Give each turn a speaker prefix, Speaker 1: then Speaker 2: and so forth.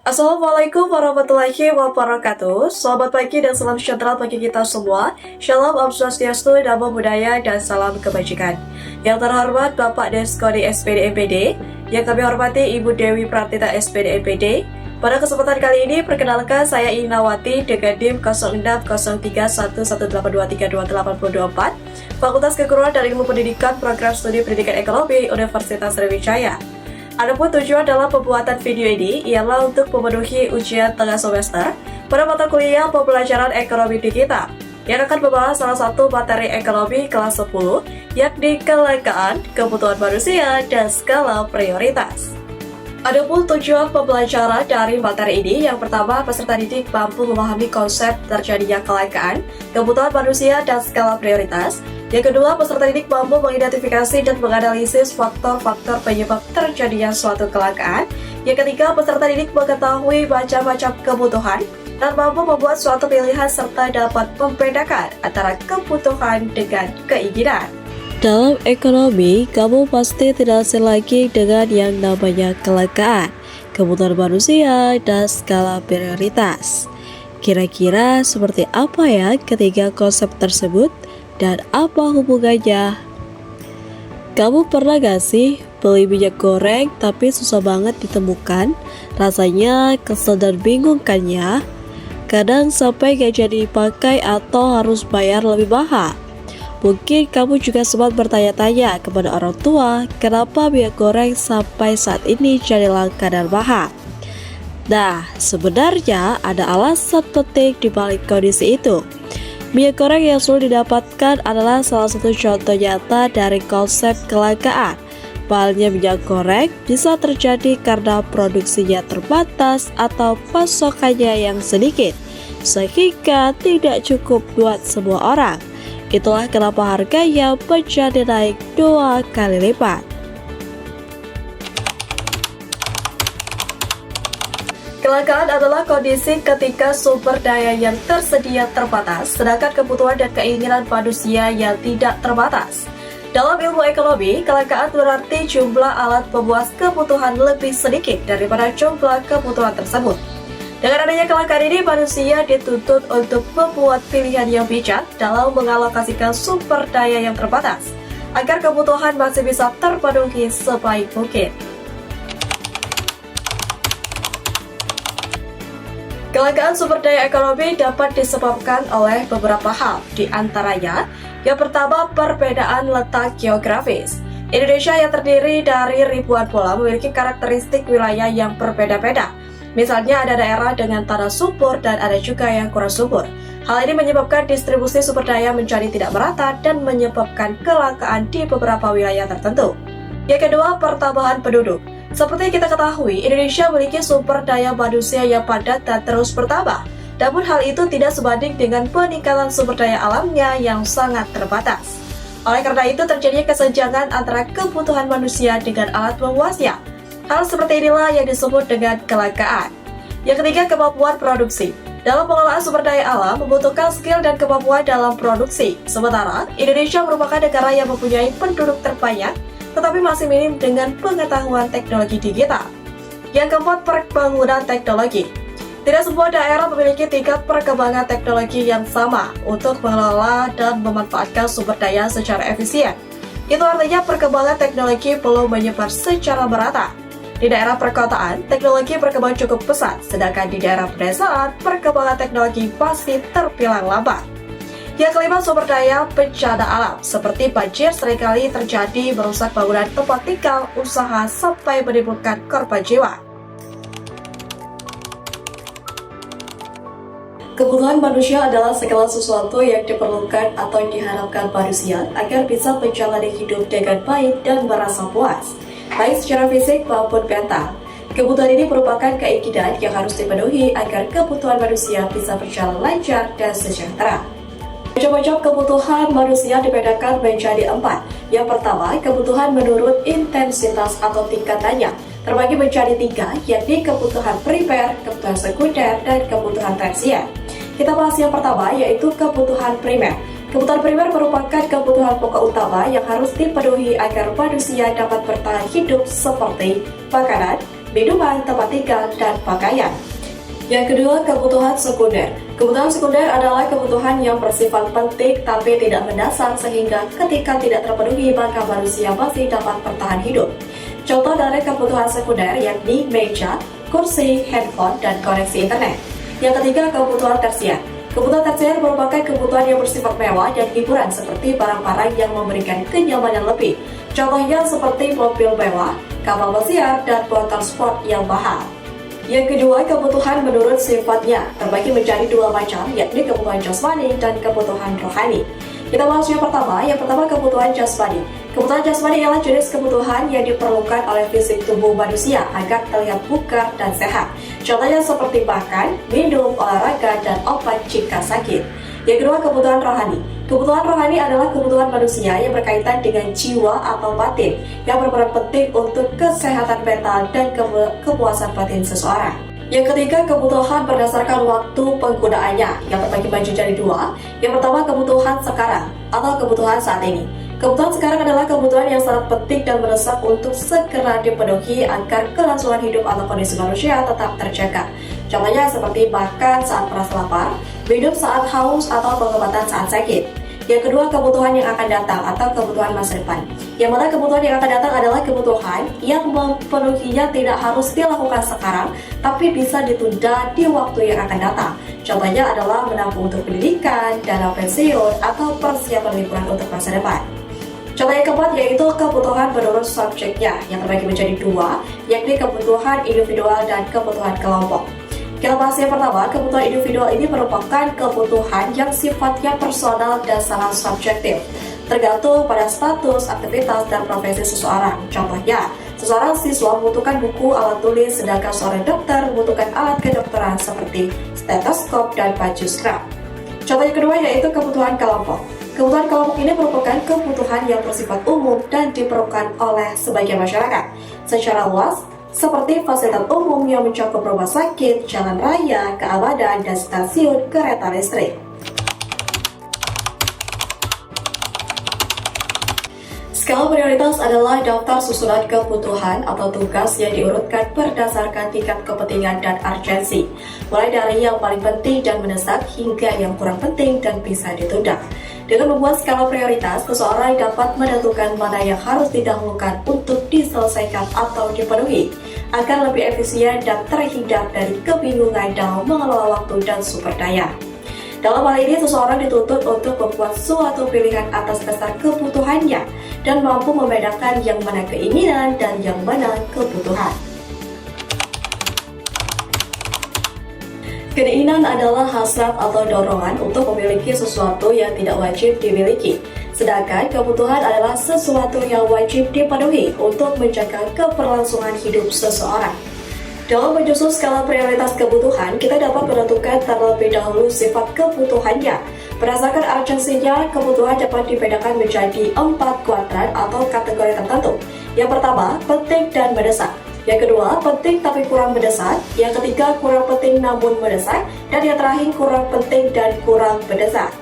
Speaker 1: Assalamualaikum warahmatullahi wabarakatuh. Selamat pagi dan salam sejahtera bagi kita semua. Shalom, Om Swastiastu, Namo Buddhaya, dan salam kebajikan. Yang terhormat Bapak Deskodi SPD MPD, yang kami hormati Ibu Dewi Pratita SPD MPD. Pada kesempatan kali ini, perkenalkan saya Inawati dengan NIM 060311823224, Fakultas Keguruan dan Ilmu Pendidikan, Program Studi Pendidikan Ekonomi, Universitas Sriwijaya. Adapun tujuan dalam pembuatan video ini ialah untuk memenuhi ujian tengah semester pada mata kuliah pembelajaran ekonomi digital yang akan membahas salah satu materi ekonomi kelas 10, yakni kelangkaan, kebutuhan manusia, dan skala prioritas. Adapun tujuan pembelajaran dari materi ini, yang pertama, peserta didik mampu memahami konsep terjadinya kelangkaan, kebutuhan manusia, dan skala prioritas. Yang kedua, peserta didik mampu mengidentifikasi dan menganalisis faktor-faktor penyebab terjadinya suatu kelangkaan. Yang ketiga, peserta didik mengetahui macam-macam kebutuhan dan mampu membuat suatu pilihan serta dapat membedakan antara kebutuhan dengan keinginan. Dalam ekonomi, kamu pasti tidak asing lagi dengan yang namanya kelangkaan, kebutuhan manusia, dan skala prioritas. Kira-kira seperti apa ya ketiga konsep tersebut? Dan apa hubungannya? Kamu pernah gak sih beli minyak goreng tapi susah banget ditemukan? Rasanya kesel dan bingung kan ya? Kadang sampai gak jadi dipakai atau harus bayar lebih mahal. Mungkin kamu juga sempat bertanya-tanya kepada orang tua kenapa minyak goreng sampai saat ini jadi langka dan mahal. Nah, sebenarnya ada alasan penting di balik kondisi itu. Minyak goreng yang sulit didapatkan adalah salah satu contoh nyata dari konsep kelangkaan. Mahalnya minyak goreng bisa terjadi karena produksinya terbatas atau pasokannya yang sedikit, sehingga tidak cukup buat semua orang. Itulah kenapa harganya menjadi naik 2 kali lipat. Kelangkaan adalah kondisi ketika sumber daya yang tersedia terbatas, sedangkan kebutuhan dan keinginan manusia yang tidak terbatas. Dalam ilmu ekonomi, kelangkaan berarti jumlah alat pemuas kebutuhan lebih sedikit daripada jumlah kebutuhan tersebut. Dengan adanya kelangkaan ini, manusia dituntut untuk membuat pilihan yang bijak dalam mengalokasikan sumber daya yang terbatas, agar kebutuhan masih bisa terpenuhi sebaik mungkin. Kelangkaan sumber daya ekonomi dapat disebabkan oleh beberapa hal, di antaranya, yang pertama, perbedaan letak geografis. Indonesia yang terdiri dari ribuan pulau memiliki karakteristik wilayah yang berbeda-beda. Misalnya ada daerah dengan tanah subur dan ada juga yang kurang subur. Hal ini menyebabkan distribusi sumber daya menjadi tidak merata dan menyebabkan kelangkaan di beberapa wilayah tertentu. Yang kedua, pertambahan penduduk. Seperti kita ketahui, Indonesia memiliki sumber daya manusia yang padat dan terus bertambah. Namun hal itu tidak sebanding dengan peningkatan sumber daya alamnya yang sangat terbatas. Oleh karena itu terjadinya kesenjangan antara kebutuhan manusia dengan alat pemuasnya. Hal seperti inilah yang disebut dengan kelangkaan. Yang ketiga, kemampuan produksi. Dalam pengelolaan sumber daya alam membutuhkan skill dan kemampuan dalam produksi. Sementara, Indonesia merupakan negara yang mempunyai penduduk terbanyak tetapi masih minim dengan pengetahuan teknologi digital. Yang keempat, pembangunan teknologi. Tidak semua daerah memiliki tingkat perkembangan teknologi yang sama untuk mengelola dan memanfaatkan sumber daya secara efisien. Itu artinya perkembangan teknologi belum menyebar secara merata. Di daerah perkotaan, teknologi berkembang cukup pesat, sedangkan di daerah pedesaan, perkembangan teknologi masih terbilang lambat. Yang kelima, sumber daya bencana alam. Seperti banjir seringkali terjadi merusak bangunan tempat tinggal, usaha, sampai menimbulkan korban jiwa. Kebutuhan manusia adalah segala sesuatu yang diperlukan atau diharapkan manusia agar bisa menjalani hidup dengan baik dan merasa puas, baik secara fisik maupun mental. Kebutuhan ini merupakan keinginan yang harus dipenuhi agar kebutuhan manusia bisa berjalan lancar dan sejahtera. Macam-macam kebutuhan manusia dibedakan menjadi 4. Yang pertama, kebutuhan menurut intensitas atau tingkatannya terbagi menjadi 3, yakni kebutuhan primer, kebutuhan sekunder, dan kebutuhan tersier. Kita bahas yang pertama, yaitu kebutuhan primer. Kebutuhan primer merupakan kebutuhan pokok utama yang harus dipenuhi agar manusia dapat bertahan hidup seperti makanan, minuman, tempat tinggal, dan pakaian. Yang kedua, kebutuhan sekunder. Kebutuhan sekunder adalah kebutuhan yang bersifat penting tapi tidak mendasar sehingga ketika tidak terpenuhi maka manusia masih dapat bertahan hidup. Contoh dari kebutuhan sekunder yakni meja, kursi, handphone, dan koneksi internet. Yang ketiga, kebutuhan tersier. Kebutuhan tersier merupakan kebutuhan yang bersifat mewah dan hiburan seperti barang-barang yang memberikan kenyamanan lebih. Contohnya seperti mobil mewah, kapal pesiar, dan motor sport yang mahal. Yang kedua, kebutuhan menurut sifatnya terbagi menjadi dua macam, yakni kebutuhan jasmani dan kebutuhan rohani. Kita bahas yang pertama. Yang pertama, kebutuhan jasmani. Kebutuhan jasmani ialah jenis kebutuhan yang diperlukan oleh fisik tubuh manusia agar terlihat bugar dan sehat. Contohnya seperti makan, minum, olahraga, dan obat jika sakit. Yang kedua, kebutuhan rohani. Kebutuhan rohani adalah kebutuhan manusia yang berkaitan dengan jiwa atau batin yang berperan penting untuk kesehatan mental dan kepuasan batin seseorang. Yang ketiga, kebutuhan berdasarkan waktu penggunaannya yang terbagi menjadi dua. Yang pertama, kebutuhan sekarang atau kebutuhan saat ini. Kebutuhan sekarang adalah kebutuhan yang sangat penting dan mendesak untuk segera dipenuhi agar kelangsungan hidup atau kondisi manusia tetap terjaga. Contohnya seperti makan saat merasa lapar, minum saat haus, atau pengobatan saat sakit. Yang kedua, kebutuhan yang akan datang atau kebutuhan masa depan. Yang mana kebutuhan yang akan datang adalah kebutuhan yang memenuhinya tidak harus dilakukan sekarang, tapi bisa ditunda di waktu yang akan datang. Contohnya adalah menabung untuk pendidikan, dana pensiun, atau persiapan liburan untuk masa depan. Contoh yang keempat yaitu kebutuhan menurut subjeknya yang terbagi menjadi dua, yakni kebutuhan individual dan kebutuhan kelompok. Kita bahas yang pertama, kebutuhan individual ini merupakan kebutuhan yang sifatnya personal dan sangat subjektif, tergantung pada status, aktivitas, dan profesi seseorang. Contohnya, seseorang siswa membutuhkan buku, alat tulis, sedangkan seorang dokter membutuhkan alat kedokteran seperti stetoskop dan baju scrub. Contoh yang kedua yaitu kebutuhan kelompok. Kebutuhan kelompok ini merupakan kebutuhan yang bersifat umum dan diperlukan oleh sebagian masyarakat secara luas, seperti fasilitas umum yang mencakup rumah sakit, jalan raya, keamanan, dan stasiun kereta listrik. Skala prioritas adalah daftar susunan kebutuhan atau tugas yang diurutkan berdasarkan tingkat kepentingan dan urgensi, mulai dari yang paling penting dan mendesak hingga yang kurang penting dan bisa ditunda. Dengan membuat skala prioritas, seseorang dapat menentukan mana yang harus didahulukan untuk diselesaikan atau dipenuhi, agar lebih efisien dan terhindar dari kebingungan dalam mengelola waktu dan sumber daya. Dalam hal ini, seseorang dituntut untuk membuat suatu pilihan atas dasar kebutuhannya dan mampu membedakan yang mana keinginan dan yang mana kebutuhan. Keinginan adalah hasrat atau dorongan untuk memiliki sesuatu yang tidak wajib dimiliki, sedangkan kebutuhan adalah sesuatu yang wajib dipenuhi untuk menjaga keberlangsungan hidup seseorang. Dalam menyusun skala prioritas kebutuhan, kita dapat menentukan terlebih dahulu sifat kebutuhannya. Berdasarkan urgensinya, kebutuhan dapat dibedakan menjadi 4 kuadran atau kategori tertentu. Yang pertama, penting dan mendesak. Yang kedua, penting tapi kurang mendesak. Yang ketiga, kurang penting namun mendesak. Dan yang terakhir, kurang penting dan kurang mendesak.